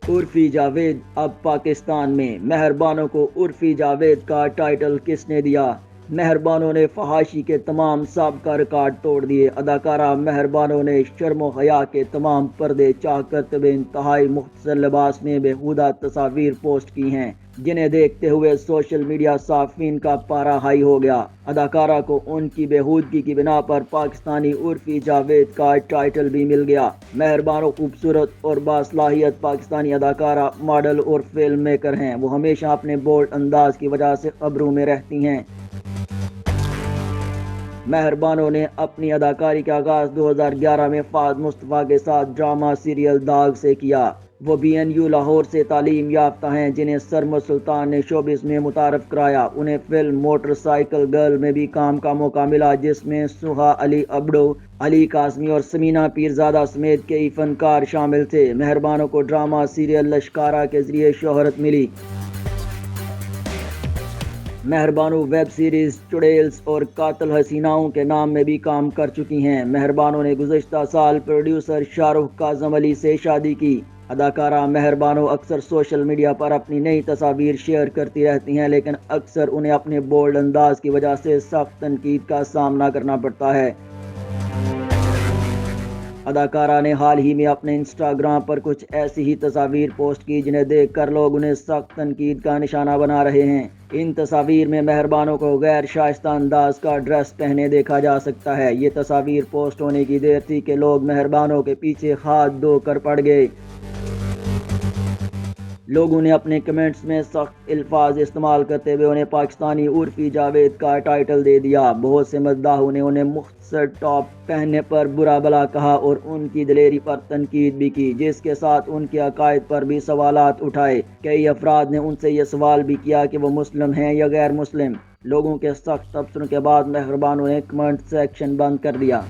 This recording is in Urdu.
عرفی جاوید اب پاکستان میں، مہربانوں کو عرفی جاوید کا ٹائٹل کس نے دیا؟ مہربانوں نے فحاشی کے تمام سابقہ ریکارڈ توڑ دیے۔ اداکارہ مہربانوں نے شرم و حیا کے تمام پردے چاہ کر طب انتہائی مختصر لباس میں بیہودہ تصاویر پوسٹ کی ہیں، جنہیں دیکھتے ہوئے سوشل میڈیا صارفین کا پارا ہائی ہو گیا۔ اداکارہ کو ان کی بیہودگی کی بنا پر پاکستانی عرفی جاوید کا ٹائٹل بھی مل گیا۔ مہربانوں خوبصورت اور باصلاحیت پاکستانی اداکارہ، ماڈل اور فلم میکر ہیں۔ وہ ہمیشہ اپنے بولڈ انداز کی وجہ سے خبروں میں رہتی ہیں۔ مہربانوں نے اپنی اداکاری کا آغاز 2011 میں فہد مصطفیٰ کے ساتھ ڈرامہ سیریل داغ سے کیا۔ وہ BNU لاہور سے تعلیم یافتہ ہیں، جنہیں سرمد سلطان نے شوبز میں متعارف کرایا۔ انہیں فلم موٹر سائیکل گرل میں بھی کام کا موقع ملا، جس میں سہا علی عبدو، علی قاسمی اور سمینہ پیرزادہ سمیت کئی فنکار شامل تھے۔ مہربانوں کو ڈرامہ سیریل لشکارہ کے ذریعے شہرت ملی۔ مہربانوں ویب سیریز چڑیلز اور قاتل حسیناؤں کے نام میں بھی کام کر چکی ہیں۔ مہربانوں نے گزشتہ سال پروڈیوسر شاہ رخ کاظم علی سے شادی کی۔ اداکارہ مہربانوں اکثر سوشل میڈیا پر اپنی نئی تصاویر شیئر کرتی رہتی ہیں، لیکن اکثر انہیں اپنے بولڈ انداز کی وجہ سے سخت تنقید کا سامنا کرنا پڑتا ہے۔ اداکارہ نے حال ہی میں اپنے انسٹاگرام پر کچھ ایسی ہی تصاویر پوسٹ کی، جنہیں دیکھ کر لوگ انہیں سخت تنقید کا نشانہ بنا رہے ہیں۔ ان تصاویر میں مہربانوں کو غیر شائستہ انداز کا ڈریس پہنے دیکھا جا سکتا ہے۔ یہ تصاویر پوسٹ ہونے کی دیر تھی کہ لوگ مہربانوں کے پیچھے ہاتھ دھو کر پڑ گئے۔ لوگوں نے اپنے کمنٹس میں سخت الفاظ استعمال کرتے ہوئے انہیں پاکستانی عرفی جاوید کا ٹائٹل دے دیا۔ بہت سے مداحوں نے انہیں مختصر ٹاپ پہننے پر برا بھلا کہا اور ان کی دلیری پر تنقید بھی کی، جس کے ساتھ ان کے عقائد پر بھی سوالات اٹھائے۔ کئی افراد نے ان سے یہ سوال بھی کیا کہ وہ مسلم ہیں یا غیر مسلم۔ لوگوں کے سخت تبصروں کے بعد مہربانوں نے کمنٹ سیکشن بند کر دیا۔